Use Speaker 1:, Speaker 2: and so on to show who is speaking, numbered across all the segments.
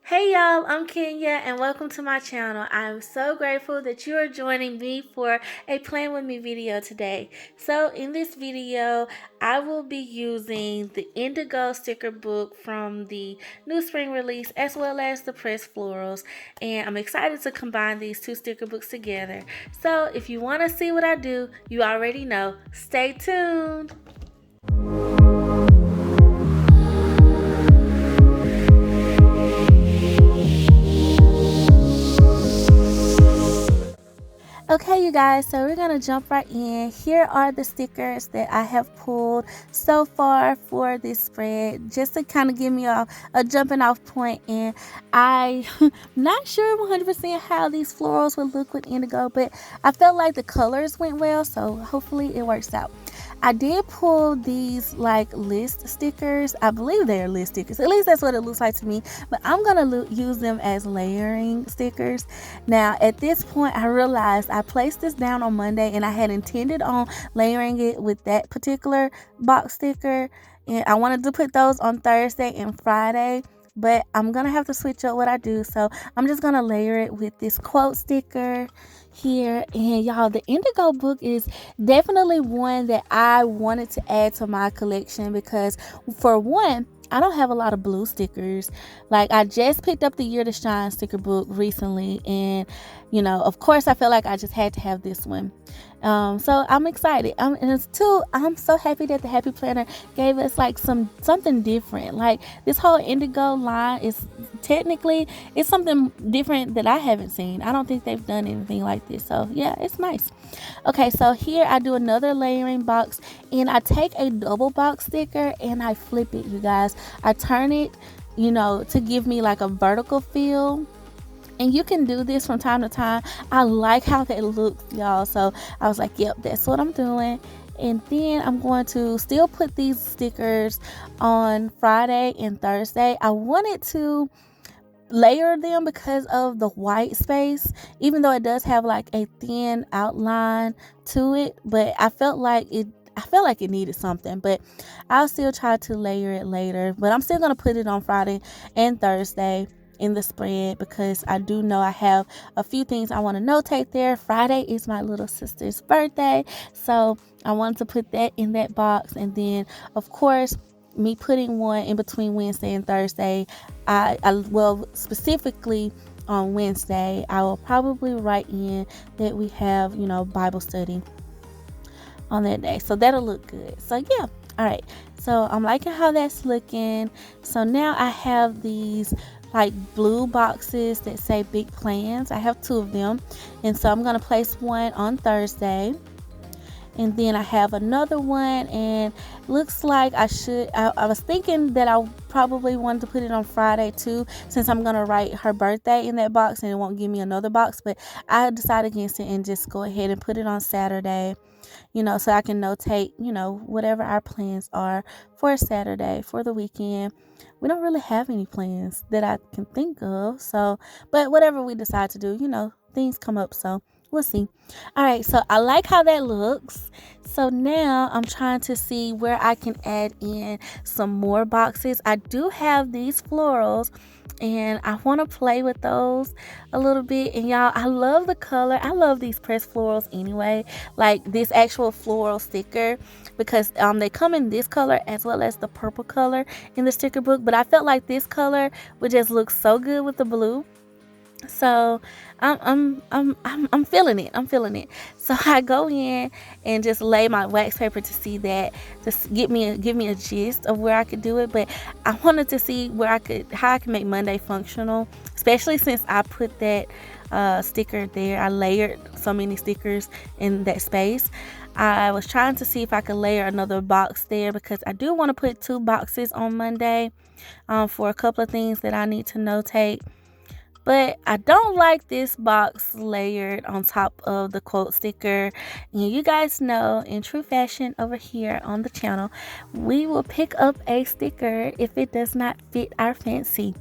Speaker 1: Hey y'all, I'm Kenya and welcome to my channel. I'm so grateful that you are joining me for a plan with me video today. So in this video, I will be using the Indigo sticker book from the new spring release as well as the Pressed Florals, and I'm excited to combine these two sticker books together. So if you want to see what I do, you already know. Stay tuned. Okay, you guys, so we're going to jump right in. Here are the stickers that I have pulled so far for this spread, just to kind of give me a jumping off point. And I'm not sure 100% how these florals would look with indigo, but I felt like the colors went well, so hopefully it works out. I did pull these like list stickers. I believe they're list stickers. At least that's what it looks like to me. But I'm going to use them as layering stickers. Now, at this point, I realized I placed this down on Monday and I had intended on layering it with that particular box sticker. And I wanted to put those on Thursday and Friday. But I'm going to have to switch up what I do. So I'm just going to layer it with this quote sticker here. And y'all, the Indigo book is definitely one that I wanted to add to my collection because, for one, I don't have a lot of blue stickers. Like, I just picked up the Year to Shine sticker book recently, and of course I felt like I just had to have this one. So I'm excited. And it's too, I'm so happy that the Happy Planner gave us like something different. Like, this whole Indigo line is technically, it's something different that I haven't seen. I don't think they've done anything like this. So yeah, it's nice. Okay, so here I do another layering box, and I take a double box sticker and I flip it, you guys. I turn it, to give me like a vertical feel. And you can do this from time to time. I like how that looks, y'all. So I was like, yep, that's what I'm doing. And then I'm going to still put these stickers on Friday and Thursday. I wanted to layer them because of the white space, even though it does have like a thin outline to it. But I felt like it needed something, but I'll still try to layer it later. But I'm still going to put it on Friday and Thursday in the spread because I do know I have a few things I want to notate there. Friday is my little sister's birthday, so I wanted to put that in that box. And then, of course, me putting one in between Wednesday and Thursday, well, specifically on Wednesday, I will probably write in that we have, Bible study on that day. So that'll look good. So yeah. All right. So I'm liking how that's looking. So now I have these like blue boxes that say big plans. I have 2 of them. And so I'm going to place one on Thursday. And then I have another one, and looks like I was thinking that I probably wanted to put it on Friday too, since I'm going to write her birthday in that box and it won't give me another box. But I decided against it and just go ahead and put it on Saturday, so I can notate, whatever our plans are for Saturday, for the weekend. We don't really have any plans that I can think of. So, but whatever we decide to do, things come up. So we'll see. All right, so I like how that looks. So now I'm trying to see where I can add in some more boxes. I do have these florals, and I want to play with those a little bit. And y'all, I love the color. I love these pressed florals anyway, like this actual floral sticker, because they come in this color as well as the purple color in the sticker book. But I felt like this color would just look so good with the blue. So I'm feeling it. I'm feeling it. So I go in and just lay my wax paper to see that, just give me a gist of where I could do it. But I wanted to see how I can make Monday functional, especially since I put that sticker there. I layered so many stickers in that space. I was trying to see if I could layer another box there because I do want to put 2 boxes on Monday for a couple of things that I need to notate. But I don't like this box layered on top of the quote sticker. And you guys know, in true fashion over here on the channel, we will pick up a sticker if it does not fit our fancy.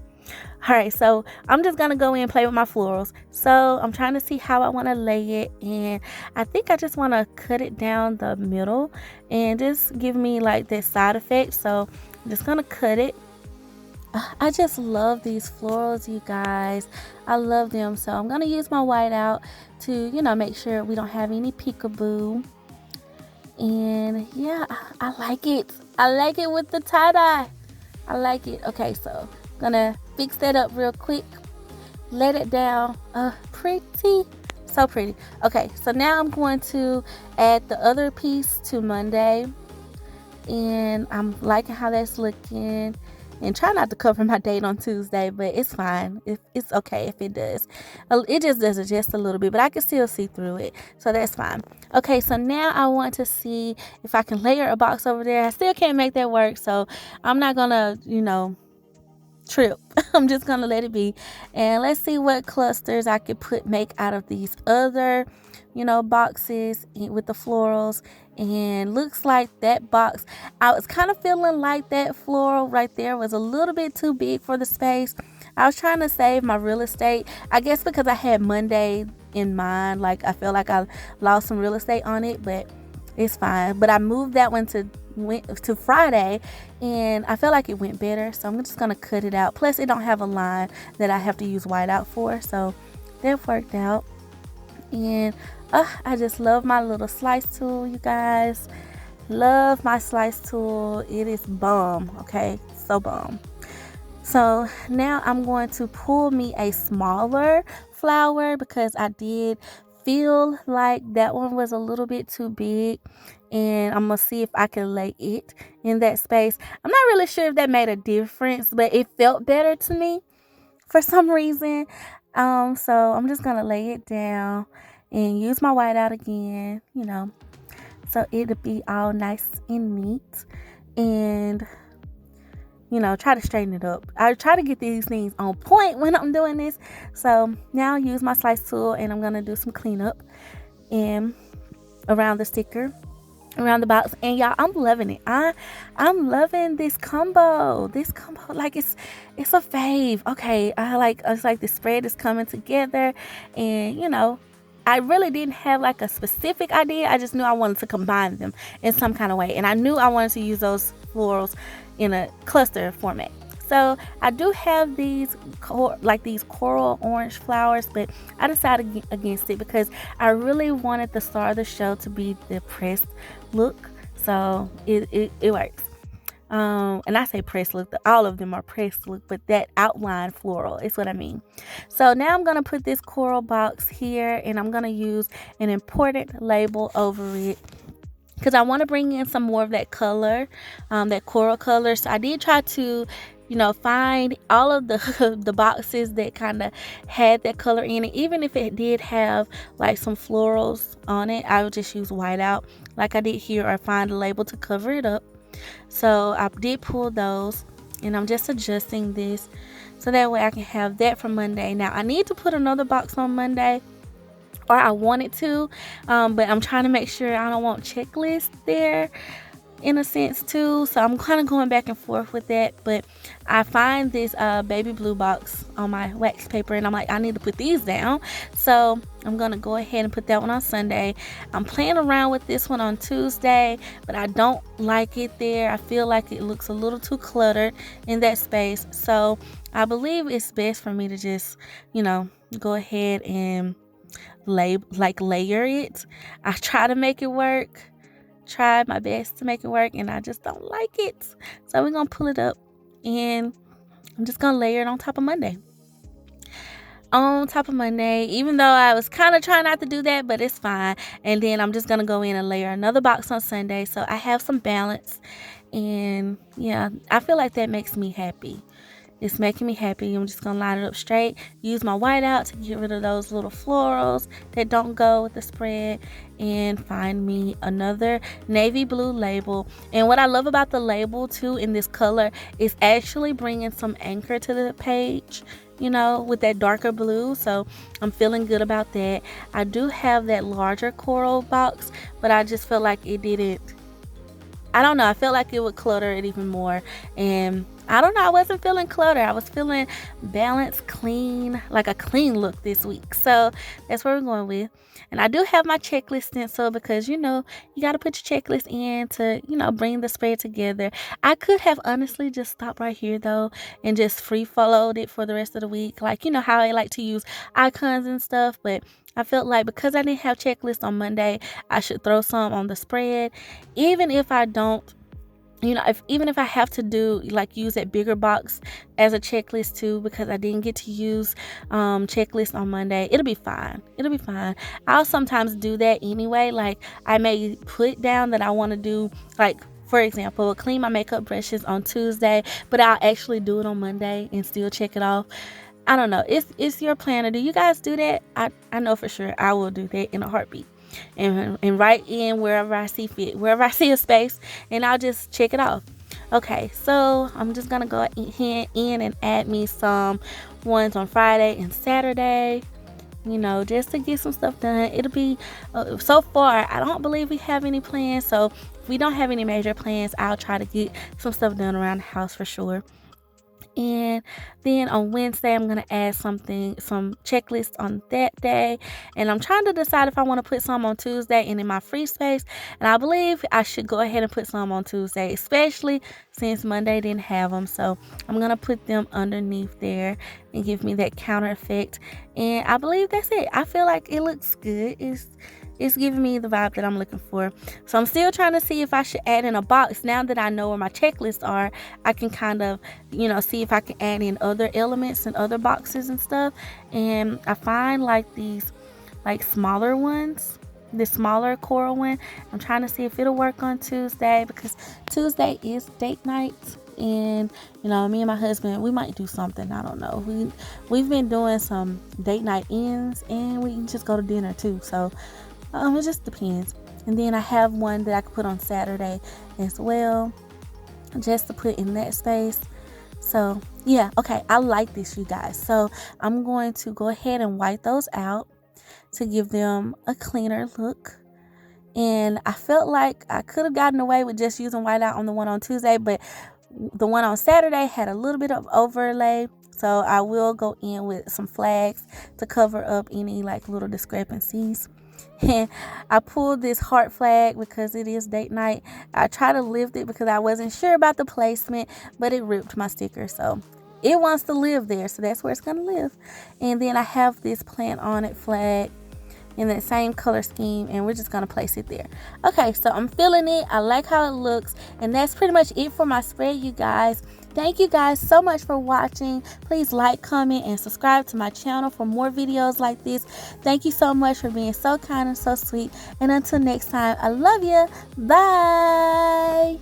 Speaker 1: Alright, so I'm just going to go in and play with my florals. So I'm trying to see how I want to lay it. And I think I just want to cut it down the middle and just give me like that side effect. So I'm just going to cut it I just love these florals, you guys. I love them. So I'm going to use my white out to, make sure we don't have any peekaboo. And yeah, I like it. I like it with the tie-dye. I like it. Okay, so gonna fix that up real quick. Let it down. Pretty. So pretty. Okay, so now I'm going to add the other piece to Monday. And I'm liking how that's looking. And try not to cover my date on Tuesday, but it's fine. It's okay if it does. It just does it just a little bit, but I can still see through it, so that's fine. Okay, so now I want to see if I can layer a box over there. I still can't make that work, so I'm not gonna, trip. I'm just gonna let it be, and let's see what clusters I could make out of these other boxes with the florals. And looks like that box, I was kind of feeling like that floral right there was a little bit too big for the space. I was trying to save my real estate, I guess, because I had Monday in mind. Like, I feel like I lost some real estate on it, but it's fine. But I moved that one to Friday, and I felt like it went better, so I'm just gonna cut it out. Plus it don't have a line that I have to use white out for, so that worked out. And I just love my little slice tool, you guys. Love my slice tool. It is bomb. Okay, so bomb. So now I'm going to pull me a smaller flower because I did feel like that one was a little bit too big, and I'm gonna see if I can lay it in that space. I'm not really sure if that made a difference, but it felt better to me for some reason. So I'm just gonna lay it down and use my white out again, so it'll be all nice and neat. And try to straighten it up. I try to get these things on point when I'm doing this. So now I'll use my slice tool, and I'm gonna do some cleanup and around the sticker, around the box. And y'all, I'm loving it. I'm loving this combo. Like, it's a fave. Okay, it's like the spread is coming together, and I really didn't have like a specific idea. I just knew I wanted to combine them in some kind of way, and I knew I wanted to use those florals in a cluster format. So I do have these coral orange flowers, but I decided against it because I really wanted the star of the show to be the pressed look. So it works. And I say pressed look, all of them are pressed look, but that outline floral is what I mean. So now I'm gonna put this coral box here, and I'm gonna use an important label over it because I want to bring in some more of that color, that coral color. So I did try to find all of the the boxes that kind of had that color in it. Even if it did have like some florals on it, I would just use white out like I did here, or find a label to cover it up. So I did pull those, and I'm just adjusting this so that way I can have that for Monday. Now I need to put another box on Monday, or I wanted to, but I'm trying to make sure I don't want checklist there in a sense too. So I'm kind of going back and forth with that. But I find this baby blue box on my wax paper, and I'm like, I need to put these down. So I'm gonna go ahead and put that one on Sunday. I'm playing around with this one on Tuesday, but I don't like it there. I feel like it looks a little too cluttered in that space. So I believe it's best for me to just go ahead and layer it. I try to make it work, tried my best to make it work, and I just don't like it. So we're gonna pull it up, and I'm just gonna layer it on top of Monday. Even though I was kind of trying not to do that, but it's fine. And then I'm just gonna go in and layer another box on Sunday, so I have some balance. And yeah, I feel like that makes me happy. It's making me happy. I'm just gonna line it up straight, use my white out to get rid of those little florals that don't go with the spread, and find me another navy blue label. And what I love about the label too in this color is actually bringing some anchor to the page, with that darker blue. So I'm feeling good about that. I do have that larger coral box, but I just felt like it didn't, I don't know, I felt like it would clutter it even more, and I don't know, I wasn't feeling clutter. I was feeling balanced, clean, like a clean look this week. So that's where we're going with. And I do have my checklist stencil because, you got to put your checklist in to, bring the spread together. I could have honestly just stopped right here though and just free followed it for the rest of the week. Like, how I like to use icons and stuff. But I felt like because I didn't have checklist on Monday, I should throw some on the spread. Even if I don't, even if I have to do use that bigger box as a checklist too, because I didn't get to use checklist on Monday, it'll be fine. I'll sometimes do that anyway. Like, I may put down that I want to do, like, for example, clean my makeup brushes on Tuesday, but I'll actually do it on Monday and still check it off. I don't know, it's your planner. Do you guys do that? I know for sure I will do that in a heartbeat. And write in wherever I see fit, wherever I see a space, and I'll just check it off. Okay, so I'm just gonna go in and add me some ones on Friday and Saturday, just to get some stuff done. It'll be so far I don't believe we have any plans, so if we don't have any major plans, I'll try to get some stuff done around the house for sure. And then on Wednesday, I'm going to add some checklist on that day. And I'm trying to decide if I want to put some on Tuesday and in my free space. And I believe I should go ahead and put some on Tuesday, especially since Monday didn't have them. So I'm going to put them underneath there and give me that counter effect. And I believe that's it. I feel like it looks good. It's giving me the vibe that I'm looking for. So I'm still trying to see if I should add in a box. Now that I know where my checklists are, I can kind of, see if I can add in other elements and other boxes and stuff. And I find these smaller ones, the smaller coral one. I'm trying to see if it'll work on Tuesday, because Tuesday is date night. And me and my husband, we might do something. I don't know. We've been doing some date night ins, and we can just go to dinner too. So it just depends. And then I have one that I could put on Saturday as well, just to put in that space. So yeah, okay, I like this, you guys. So I'm going to go ahead and white those out to give them a cleaner look. And I felt like I could have gotten away with just using white out on the one on Tuesday, but the one on Saturday had a little bit of overlay. So I will go in with some flags to cover up any little discrepancies. And I pulled this heart flag because it is date night. I tried to lift it because I wasn't sure about the placement, but it ripped my sticker. So it wants to live there. So that's where it's going to live. And then I have this plant on it flag in that same color scheme, and we're just going to place it there. Okay, so I'm feeling it. I like how it looks. And that's pretty much it for my spread, you guys. Thank you guys so much for watching. Please like, comment, and subscribe to my channel for more videos like this. Thank you so much for being so kind and so sweet. And until next time, I love you. Bye.